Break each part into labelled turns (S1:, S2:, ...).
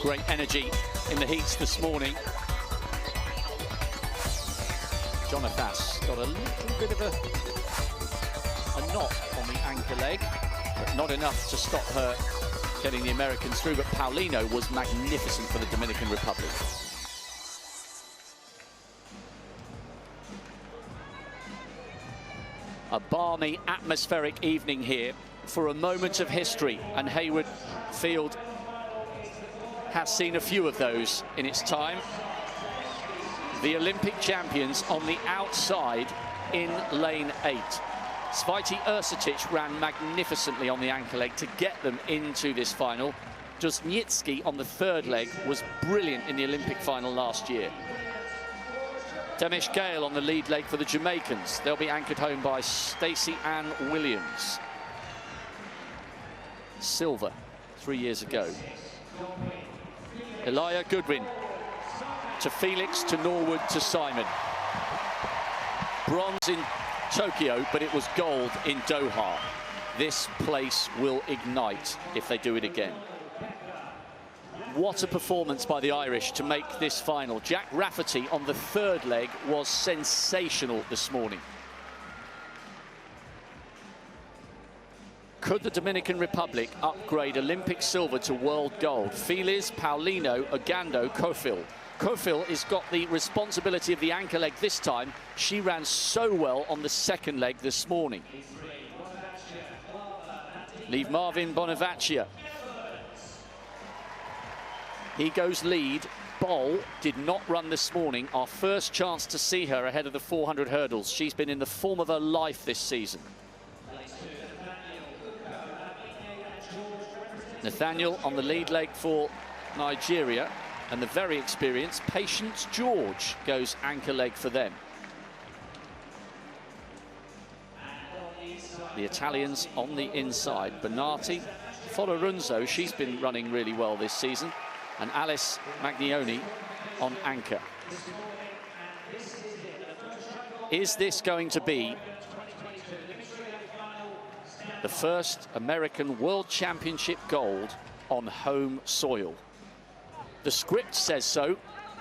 S1: Great energy in the heats this morning. Jonathas got a little bit of a knot on the anchor leg, but not enough to stop her getting the Americans through. But Paulino was magnificent for the Dominican Republic. A balmy, atmospheric evening here for a moment of history, and Hayward Field has seen a few of those in its time. The Olympic champions on the outside in lane 8. Sveti Ersitic ran magnificently on the anchor leg to get them into this final. Dusnitsky on the third leg was brilliant in the Olympic final last year. Demish Gale on the lead leg for the Jamaicans. They'll be anchored home by Stacey Ann Williams. Silver 3 years ago. Elia Goodwin to Felix, to Norwood, to Simon. Bronze in Tokyo, but it was gold in Doha. This place will ignite if they do it again. What a performance by the Irish to make this final. Jack Rafferty on the third leg was sensational this morning. Could the Dominican Republic upgrade Olympic silver to world gold? Feliz, Paulino, Ogando, Kofil. Kofil has got the responsibility of the anchor leg this time. She ran so well on the second leg this morning. Leave Marvin Bonavaccia. He goes lead. Boll did not run this morning. Our first chance to see her ahead of the 400 hurdles. She's been in the form of her life this season. Nathaniel on the lead leg for Nigeria, and the very experienced Patience George goes anchor leg for them. The Italians on the inside. Bernati, Folorunzo, she's been running really well this season, and Alice Magnioni on anchor. Is this going to be the first American World Championship gold on home soil? The script says so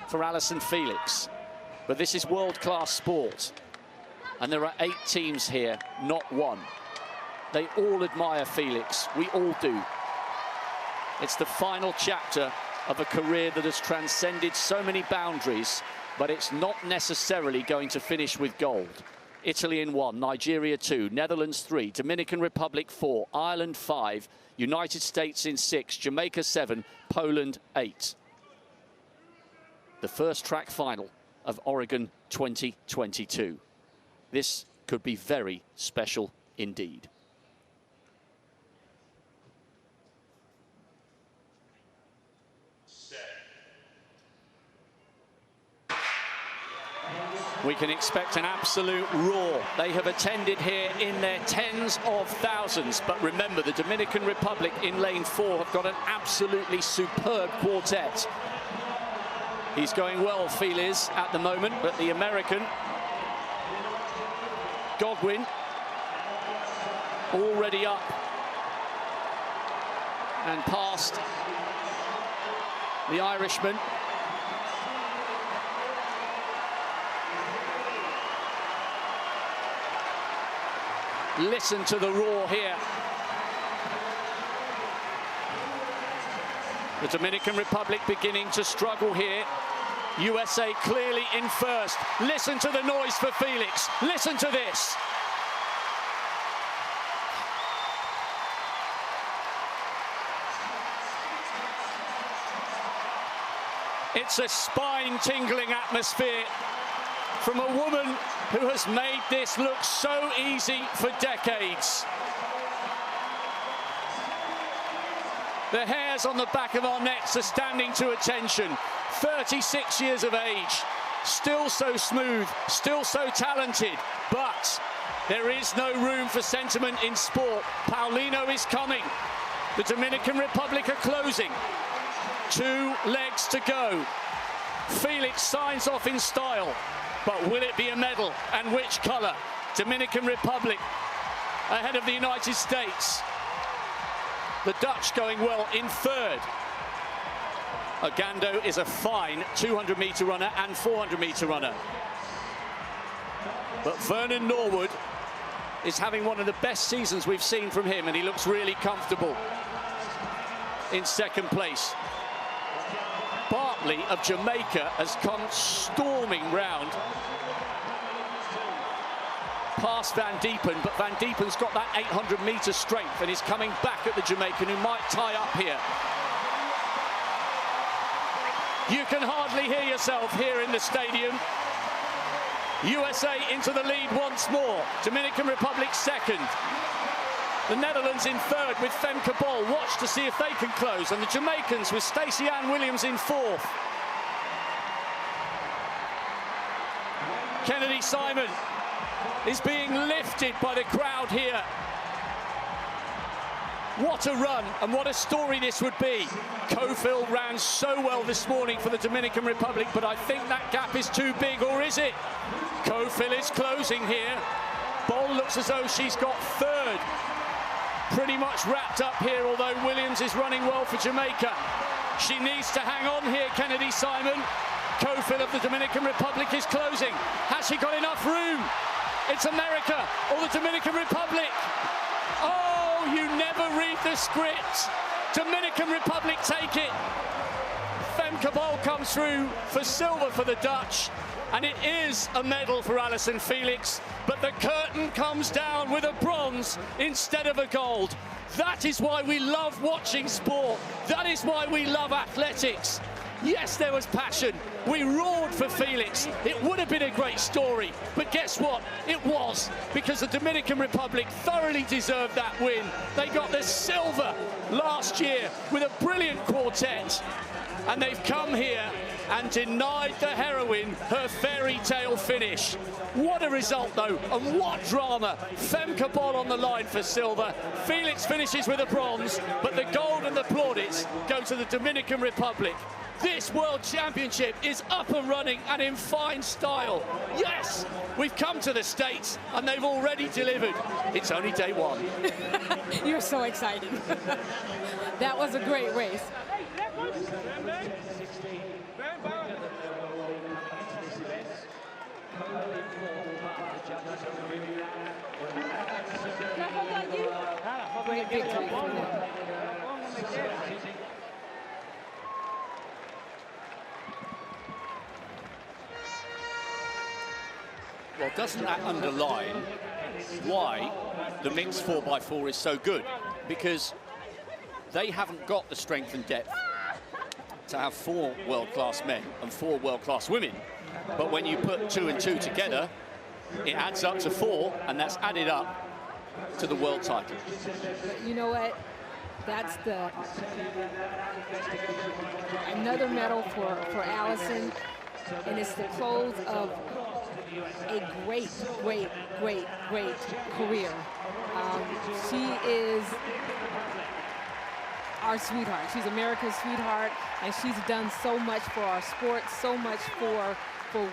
S1: for Allyson Felix, but this is world-class sport, and there are 8 teams here, not one. They all admire Felix. We all do. It's the final chapter of a career that has transcended so many boundaries, but it's not necessarily going to finish with gold. Italy in 1, Nigeria 2, Netherlands 3, Dominican Republic 4, Ireland 5, United States in 6, Jamaica 7, Poland 8. The first track final of Oregon 2022. This could be very special indeed. We can expect an absolute roar. They have attended here in their tens of thousands. But remember, the Dominican Republic in lane 4 have got an absolutely superb quartet. He's going well, Feliz, at the moment, but the American, Godwin, already up and past the Irishman. Listen to the roar here. The Dominican Republic beginning to struggle here. USA clearly in first. Listen to the noise for Felix. Listen to this. It's a spine-tingling atmosphere from a woman who has made this look so easy for decades. The hairs on the back of our necks are standing to attention. 36 years of age, still so smooth, still so talented, but there is no room for sentiment in sport. Paulino is coming. The Dominican Republic are closing. 2 legs to go. Felix signs off in style, but will it be a medal, and which color? Dominican Republic ahead of the United States. The Dutch going well in third. Ogando is a fine 200-meter runner and 400-meter runner. But Vernon Norwood is having one of the best seasons we've seen from him, and he looks really comfortable in second place. Bartley of Jamaica has come storming round past Van Diepen, but Van Diepen's got that 800-meter strength and is coming back at the Jamaican, who might tie up here. You can hardly hear yourself here in the stadium. USA into the lead once more. Dominican Republic second. The Netherlands in third with Femke Bol. Watch to see if they can close. And the Jamaicans with Stacey Ann Williams in fourth. Kennedy Simon is being lifted by the crowd here. What a run and what a story this would be. Cofield ran so well this morning for the Dominican Republic, but I think that gap is too big, or is it? Cofield is closing here. Bol looks as though she's got third. Pretty much wrapped up here, although Williams is running well for Jamaica. She needs to hang on here, Kennedy Simon. Cofield of the Dominican Republic is closing. Has she got enough room? It's America or the Dominican Republic. Oh, you never read the script. Dominican Republic take it. Femke Bol comes through for silver for the Dutch. And it is a medal for Allyson Felix, but the curtain comes down with a bronze instead of a gold. That is why we love watching sport. That is why we love athletics. Yes, there was passion. We roared for Felix. It would have been a great story, but guess what? It was, because the Dominican Republic thoroughly deserved that win. They got the silver last year with a brilliant quartet, and they've come here and denied the heroine her fairy tale finish. What a result, though, and what drama. Femke Bol on the line for silver. Felix finishes with a bronze, but the gold and the plaudits go to the Dominican Republic. This World Championship is up and running and in fine style. Yes, we've come to the States and they've already delivered. It's only day one.
S2: You're so excited. That was a great race. Great victory for them.
S1: Well, doesn't that underline why the mixed 4x4 is so good? Because they haven't got the strength and depth to have 4 world-class men and 4 world-class women. But when you put 2 and 2 together, it adds up to 4, and that's added up to the world title.
S2: But you know what? That's another medal for Allyson, and it's the close of a great career. She is our sweetheart. She's America's sweetheart, and she's done so much for our sport, so much for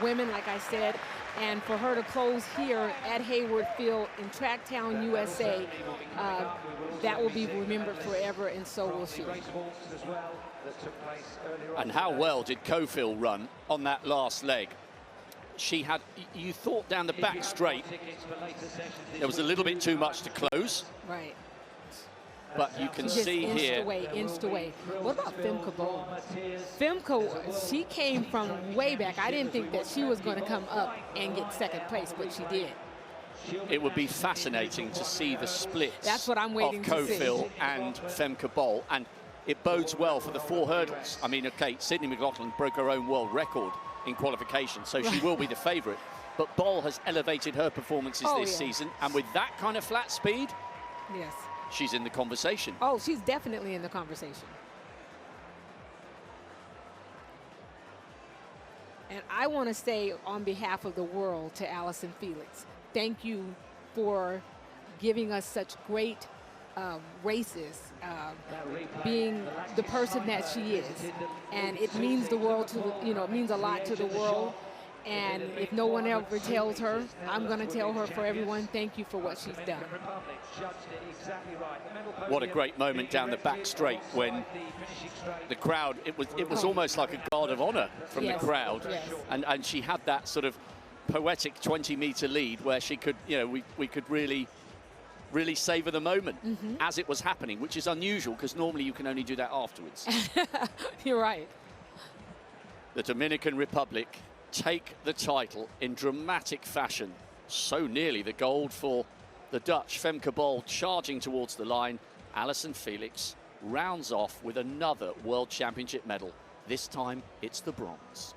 S2: women, like I said. And for her to close here at Hayward Field in Tracktown, USA, that will be remembered forever, and so will she.
S1: And how well did Cofield run on that last leg? She had, you thought down the back straight, there was a little bit too much to close.
S2: Right.
S1: But you can see here.
S2: Inched away. What about Femke Bol? Femke, she came from way back. I didn't think that she was going to come up and get second place, but she did.
S1: It would be fascinating to see the splits.
S2: That's what I'm waiting to see.
S1: Cofield and Femke Bol, and it bodes well for the 4 hurdles. I mean, okay, Sydney McLaughlin broke her own world record in qualification, so she will be the favourite. But Bol has elevated her performances this season, and with that kind of flat speed,
S2: yes,
S1: she's in the conversation.
S2: Oh, she's definitely in the conversation. And I want to say on behalf of the world to Allyson Felix, thank you for giving us such great races, being the person that she is. And it means the world to, it means a lot to the world. And if no one ever tells her, I'm going to tell her for everyone, thank you for what she's done.
S1: What a great moment down the back straight when the crowd, it was almost like a guard of honor from
S2: Yes,
S1: the crowd.
S2: yes.
S1: And she had that sort of poetic 20-meter lead where she could, you know, we could really savor the moment as it was happening, which is unusual because normally you can only do that afterwards.
S2: You're right.
S1: The Dominican Republic take the title in dramatic fashion. So nearly the gold for the Dutch. Femke Bol charging towards the line. Allyson Felix rounds off with another World Championship medal. This time it's the bronze.